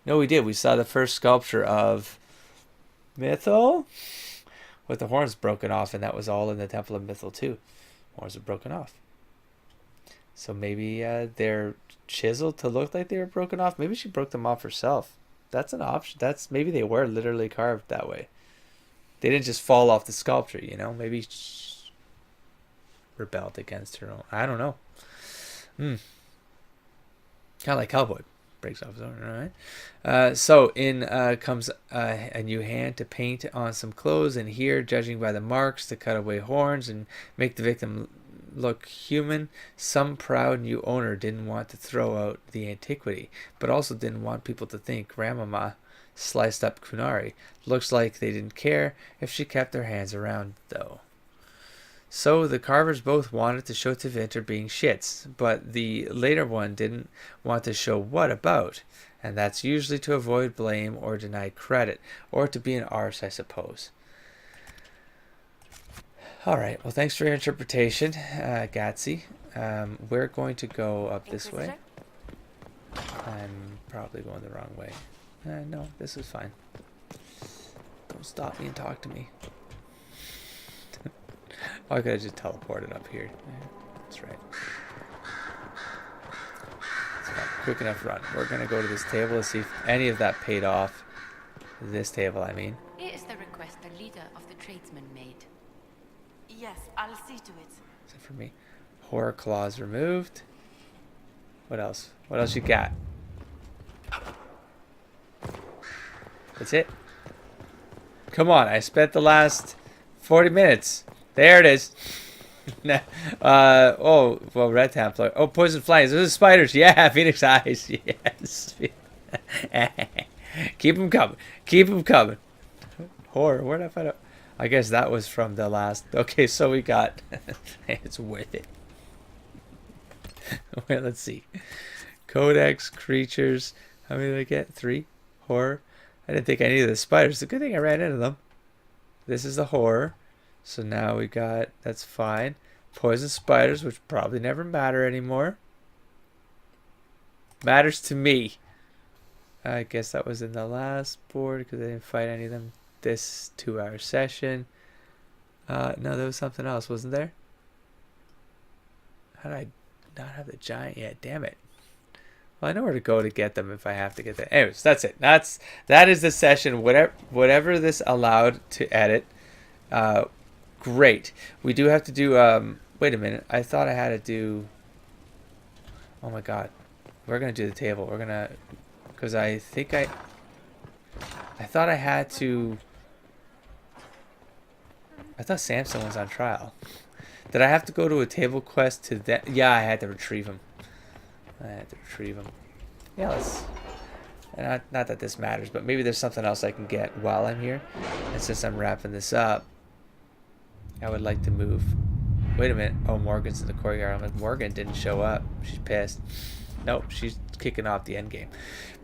No, we did. We saw the first sculpture of Mythal with the horns broken off, and that was all in the Temple of Mythal too. Horns are broken off. So maybe they're chiseled to look like they were broken off. Maybe she broke them off herself. That's an option. Maybe they were literally carved that way. They didn't just fall off the sculpture, you know. Maybe she rebelled against her own. I don't know. Kind of like Hellboy. Breaks off his own, alright. So in comes a new hand to paint on some clothes, and here, judging by the marks, to cut away horns and make the victim look human, some proud new owner didn't want to throw out the antiquity, but also didn't want people to think Grandmama sliced up Kunari. Looks like they didn't care if she kept their hands around, though. So the carvers both wanted to show Tevinter being shits, but the later one didn't want to show what about, and that's usually to avoid blame or deny credit, or to be an arse, I suppose. Alright, well thanks for your interpretation, Gatsy. We're going to go up this way. I'm probably going the wrong way. No, this is fine. Don't stop me and talk to me. Oh, I could have just teleported up here. Yeah, that's right. It's fine. Quick enough run. We're going to go to this table to see if any of that paid off. This table, I mean. Here is the request the leader of the tradesmen made. Yes, I'll see to it. Is it for me? Horror claws removed. What else? What else you got? That's it. Come on, I spent the last 40 minutes. There it is. Oh, well, red Templar. Oh, poison flies. Those are spiders. Yeah, Phoenix eyes. Yes. Keep them coming. Keep them coming. Horror. Where'd I find out? I guess that was from the last. Okay, so we got. It's worth it. Well, let's see. Codex, creatures. How many did I get? 3. Horror. I didn't think I needed the spiders. It's a good thing I ran into them. This is the horror. So now we got, that's fine. Poison spiders, which probably never matter anymore. Matters to me. I guess that was in the last board because I didn't fight any of them this 2-hour session. No, there was something else, wasn't there? How did I not have the giant yet? Damn it. Well, I know where to go to get them if I have to get them. Anyways, that's it. That is the session. Whatever this allowed to edit. Great. We do have to do. Wait a minute. I thought I had to do. Oh my God. We're gonna do the table. We're gonna, because I think I thought I had to. I thought Samson was on trial. Did I have to go to a table quest to that? Yeah, I had to retrieve him. Yeah, let's. Not that this matters, but maybe there's something else I can get while I'm here. And since I'm wrapping this up, I would like to move. Wait a minute. Oh, Morgan's in the courtyard. I'm like, Morgan didn't show up. She's pissed. Nope, she's kicking off the end game.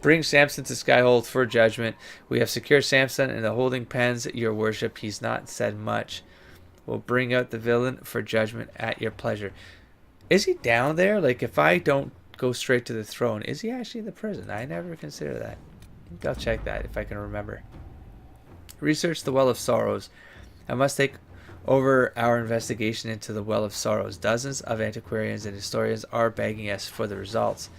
Bring Samson to Skyhold for judgment. We have secured Samson in the holding pens, your worship. He's not said much. We'll bring out the villain for judgment at your pleasure. Is he down there? Like, if I don't go straight to the throne, is he actually in the prison? I never considered that. I'll check that if I can remember. Research the Well of Sorrows. I must take over our investigation into the Well of Sorrows. Dozens of antiquarians and historians are begging us for the results.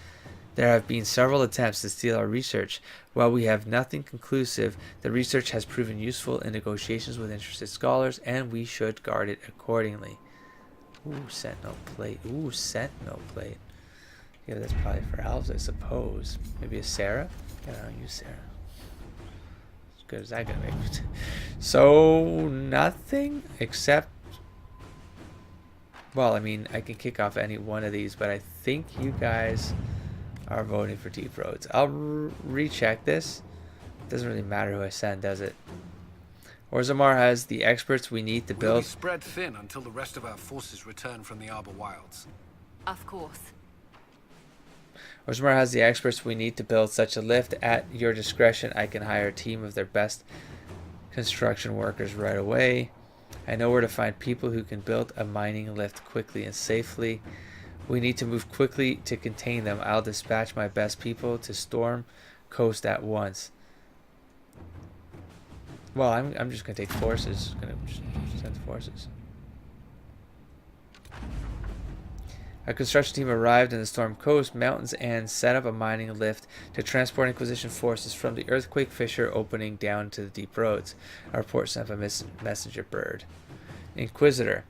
There have been several attempts to steal our research. While we have nothing conclusive, the research has proven useful in negotiations with interested scholars, and we should guard it accordingly. Ooh, Sentinel Plate. Ooh, Sentinel Plate. Yeah, that's probably for elves, I suppose. Maybe a Sarah? Yeah, I don't use Sarah. As good as that gonna make it. So, nothing except... Well, I mean, I can kick off any one of these, but I think you guys are voting for Deep Roads. I'll recheck this. Doesn't really matter who I send, does it? Orzammar has the experts we need to build. We'll be spread thin until the rest of our forces return from the Arbor Wilds. Of course. Orzammar has the experts we need to build such a lift. At your discretion, I can hire a team of their best construction workers right away. I know where to find people who can build a mining lift quickly and safely. We need to move quickly to contain them. I'll dispatch my best people to storm coast at once. Well, I'm just gonna take forces. Gonna just send forces. A construction team arrived in the Storm Coast Mountains and set up a mining lift to transport Inquisition forces from the Earthquake Fissure opening down to the Deep Roads. A report sent by messenger bird. Inquisitor.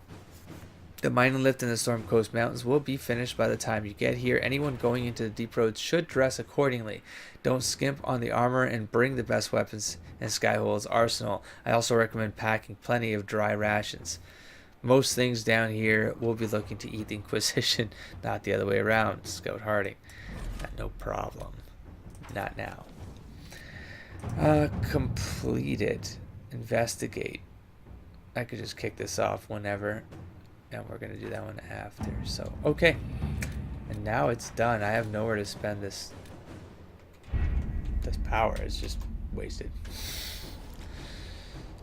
The mining lift in the Storm Coast Mountains will be finished by the time you get here. Anyone going into the Deep Roads should dress accordingly. Don't skimp on the armor and bring the best weapons in Skyhold's arsenal. I also recommend packing plenty of dry rations. Most things down here will be looking to eat the Inquisition, not the other way around. Scout Harding. No problem. Not now. Completed. Investigate. I could just kick this off whenever. And we're going to do that one after. So, okay. And now it's done. I have nowhere to spend this power. It's just wasted.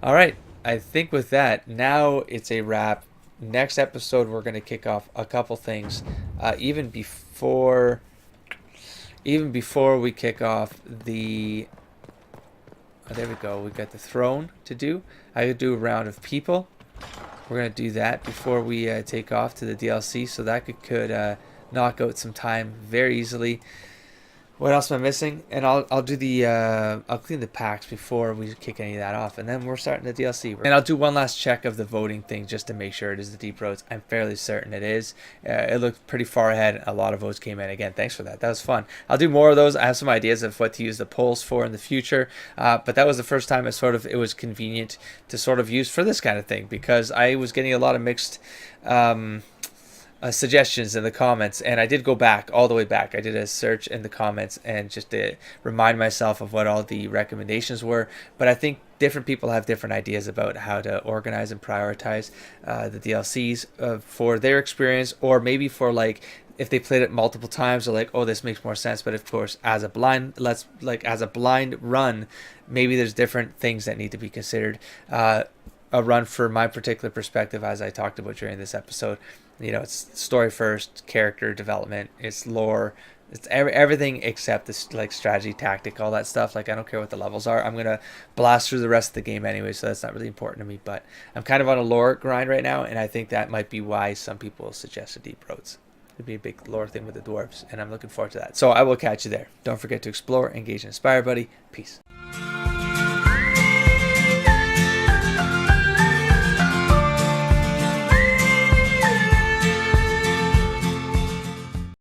Alright. I think with that, now it's a wrap. Next episode, we're going to kick off a couple things. Even before we kick off the... Oh, there we go. We got the throne to do. I could do a round of people. We're going to do that before we take off to the DLC. So that could knock out some time very easily. What else am I missing? And I'll do the I'll clean the packs before we kick any of that off, and then we're starting the DLC. And I'll do one last check of the voting thing just to make sure it is the deep roads. I'm fairly certain it is. It looked pretty far ahead. A lot of votes came in. Again, thanks for that. That was fun. I'll do more of those. I have some ideas of what to use the polls for in the future, but that was the first time it was convenient to sort of use for this kind of thing, because I was getting a lot of mixed suggestions in the comments, and I did go back all the way back. I did a search in the comments and just to remind myself of what all the recommendations were. But I think different people have different ideas about how to organize and prioritize the DLCs for their experience, or maybe for like if they played it multiple times, they're like, oh, this makes more sense. But of course, as a blind run, maybe there's different things that need to be considered. A run for my particular perspective, as I talked about during this episode, it's story first, character development, it's lore, it's everything except this like strategy, tactic, all that stuff. Like, I don't care what the levels are. I'm gonna blast through the rest of the game anyway, so that's not really important to me. But I'm kind of on a lore grind right now, and I think that might be why some people suggested deep roads. It'd be a big lore thing with the dwarves, and I'm looking forward to that. So I will catch you there. Don't forget to explore, engage, and inspire, buddy. Peace.